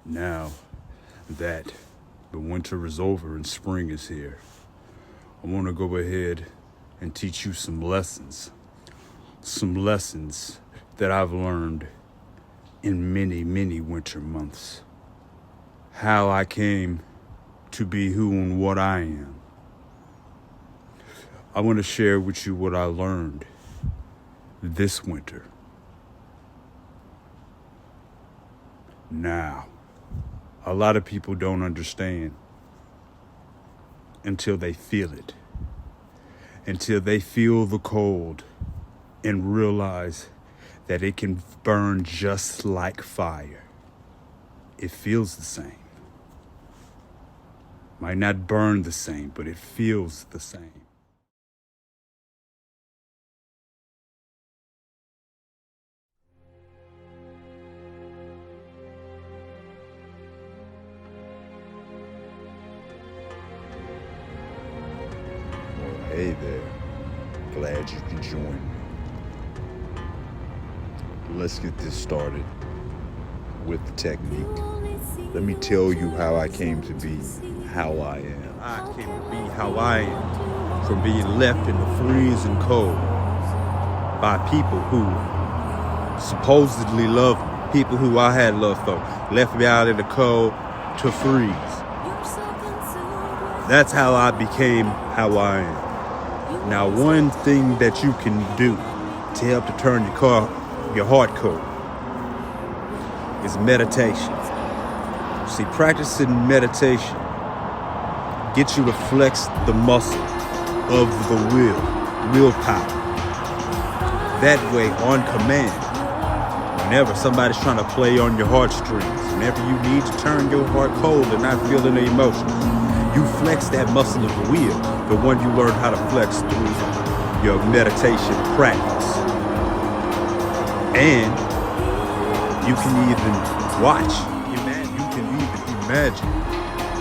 Now that the winter is over and spring is here, I want to go ahead and teach you some lessons that I've learned in many, many winter months. How I came to be who and what I am. I want to share with you what I learned this winter. Now, a lot of people don't understand until they feel it. Until they feel the cold and realize that it can burn just like fire. It feels the same. Might not burn the same, but it feels the same. Hey there, glad you can join me. Let's get this started with the technique. Let me tell you how I came to be how I am. I came to be how I am from being left in the freezing cold by people who supposedly love me, people who I had love for, left me out in the cold to freeze. That's how I became how I am. Now, one thing that you can do to help to turn your heart cold is meditation. See, practicing meditation gets you to flex the muscle of the willpower. That way, on command, whenever somebody's trying to play on your heartstrings, whenever you need to turn your heart cold and not feeling the emotions, you flex that muscle of the will, the one you learn how to flex through your meditation practice. And you can even watch, you can even imagine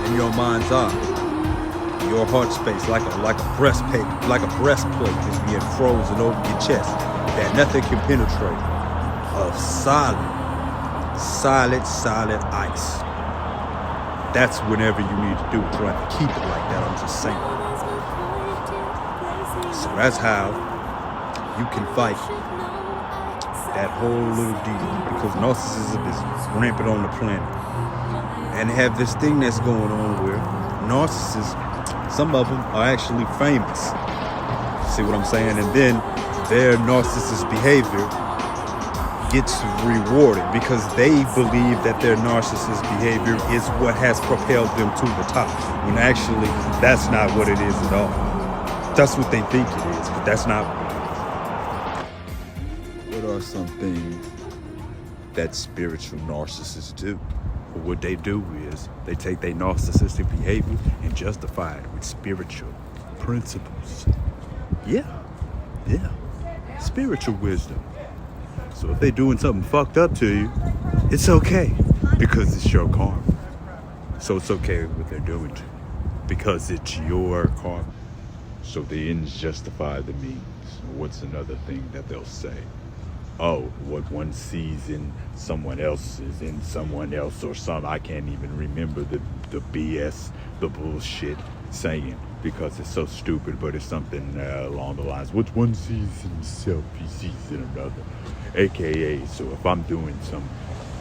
in your mind's eye, your heart space like a breastplate is being frozen over your chest that nothing can penetrate, of solid ice. That's whenever you need to do it. You have to keep it like that. I'm just saying. So that's how you can fight that whole little deal, because narcissism is rampant on the planet. And they have this thing that's going on where narcissists, some of them are actually famous. See what I'm saying? And then their narcissist behavior gets rewarded because they believe that their narcissist behavior is what has propelled them to the top, when actually that's not what it is at all. That's what they think it is, but that's not what it is. What are some things that spiritual narcissists do? Well, what they do is they take their narcissistic behavior and justify it with spiritual principles. Yeah, spiritual wisdom. So if they're doing something fucked up to you, it's okay, because it's your karma. So it's okay what they're doing to you, because it's your karma. So the ends justify the means. What's another thing that they'll say? Oh, what one sees in someone else is in someone else, or I can't even remember the BS, the bullshit saying, because it's so stupid, but it's something along the lines, what one sees in himself, he sees in another. AKA, so if I'm doing some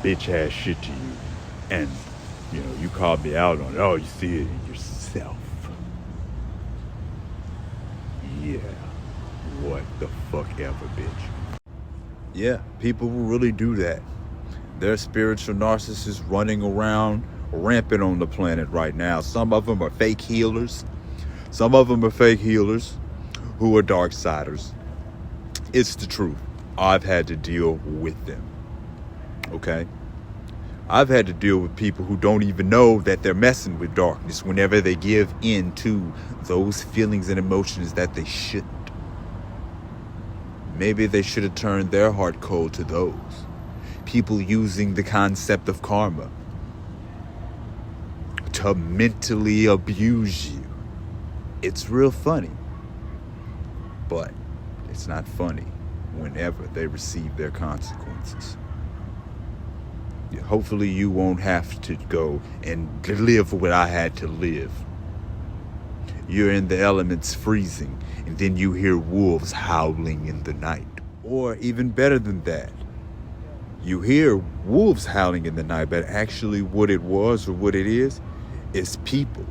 bitch ass shit to you and, you call me out on it, oh, you see it in yourself. Yeah, what the fuck ever, bitch. Yeah, people will really do that. There's spiritual narcissists running around rampant on the planet right now. Some of them are fake healers. Some of them are fake healers who are dark-siders. It's the truth. I've had to deal with them. Okay? I've had to deal with people who don't even know that they're messing with darkness whenever they give in to those feelings and emotions that they shouldn't. Maybe they should have turned their heart cold to those. People using the concept of karma to mentally abuse you. It's real funny, but it's not funny whenever they receive their consequences. Hopefully you won't have to go and live what I had to live. You're in the elements freezing, and then you hear wolves howling in the night. Or even better than that, you hear wolves howling in the night, but actually what it was or what it is people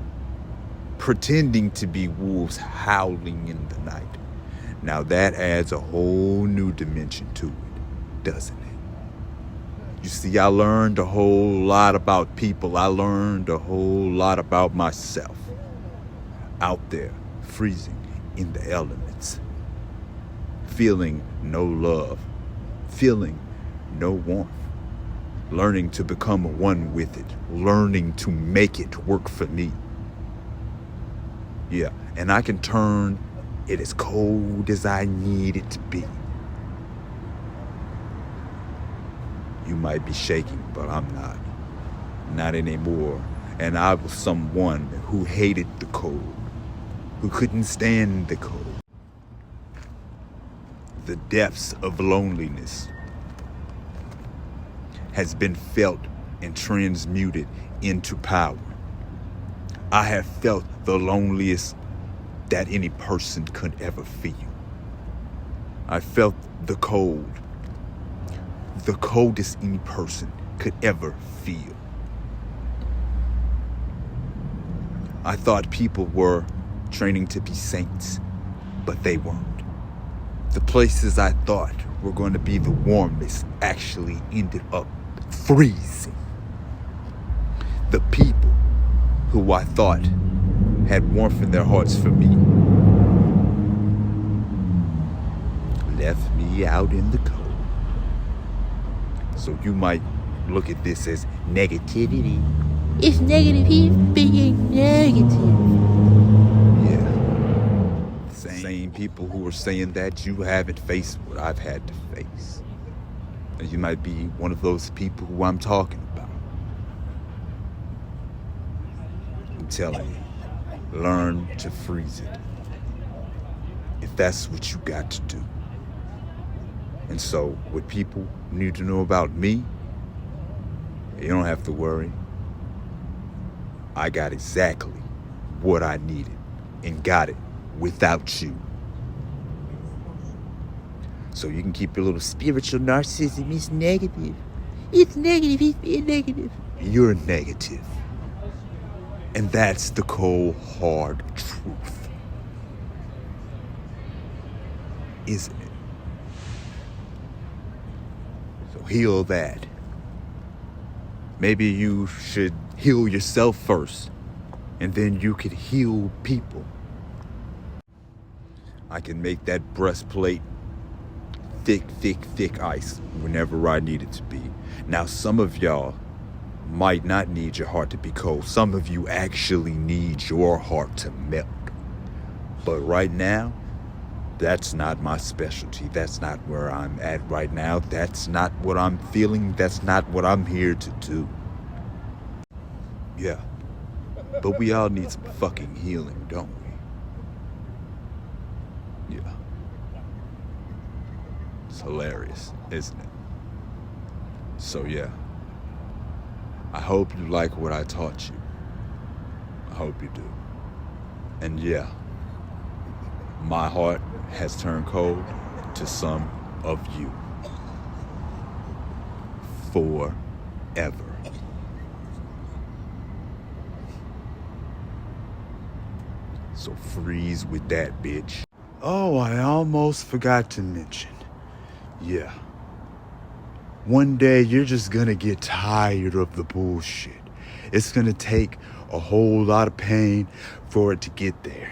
pretending to be wolves howling in the night. Now that adds a whole new dimension to it, doesn't it? You see, I learned a whole lot about people. I learned a whole lot about myself. Out there, freezing in the elements. Feeling no love. Feeling no warmth. Learning to become one with it. Learning to make it work for me. Yeah, and I can turn it as cold as I need it to be. You might be shaking, but I'm not. Not anymore. And I was someone who hated the cold, who couldn't stand the cold. The depths of loneliness has been felt and transmuted into power. I have felt the loneliest that any person could ever feel. I felt the coldest any person could ever feel. I thought people were training to be saints, but they weren't. The places I thought were going to be the warmest actually ended up freezing. The people who I thought had warmth in their hearts for me left me out in the cold. So you might look at this as negativity. It's negative, he's being negative. Yeah. Same people who are saying that you haven't faced what I've had to face. And you might be one of those people who I'm talking about. I'm telling you, learn to freeze it. If that's what you got to do. And so, what people need to know about me, you don't have to worry. I got exactly what I needed and got it without you. So you can keep your little spiritual narcissism. It's negative. It's negative. He's being negative. You're negative. And that's the cold, hard truth. Isn't it? So heal that. Maybe you should heal yourself first, and then you could heal people. I can make that breastplate thick ice whenever I need it to be. Now, some of y'all might not need your heart to be cold. Some of you actually need your heart to melt. But right now, that's not my specialty. That's not where I'm at right now. That's not what I'm feeling. That's not what I'm here to do. Yeah. But we all need some fucking healing, don't we? Yeah. It's hilarious, isn't it? So yeah. I hope you like what I taught you. I hope you do. And yeah, my heart has turned cold to some of you. Forever. So freeze with that, bitch. Oh, I almost forgot to mention. Yeah. One day you're just gonna get tired of the bullshit. It's gonna take a whole lot of pain for it to get there.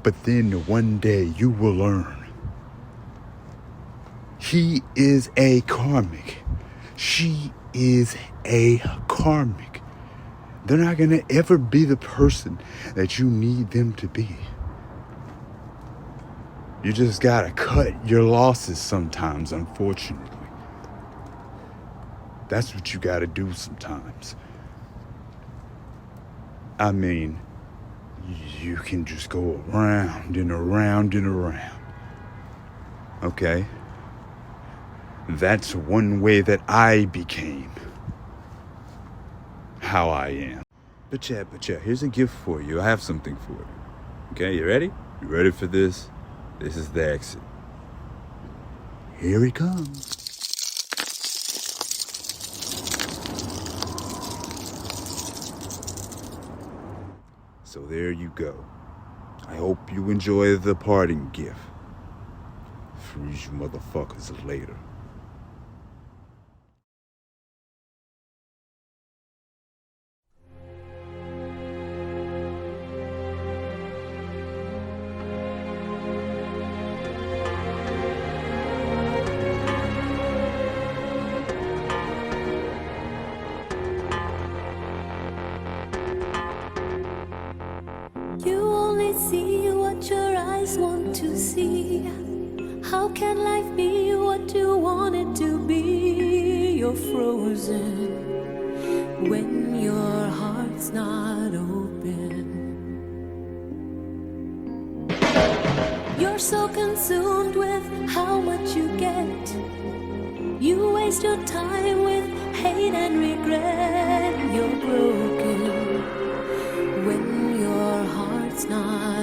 But then one day you will learn. He is a karmic. She is a karmic. They're not gonna ever be the person that you need them to be. You just gotta cut your losses sometimes, unfortunately. That's what you gotta do sometimes. I mean, you can just go around and around and around. Okay? That's one way that I became how I am. But yeah, here's a gift for you. I have something for you. Okay, you ready? You ready for this? This is the exit. Here he comes. So there you go. I hope you enjoy the parting gift. Freeze you motherfuckers later. You only see what your eyes want to see. How can life be what you want it to be? You're frozen when your heart's not open. You're so consumed with how much you get. You waste your time with hate and regret. You're broken when your heart's not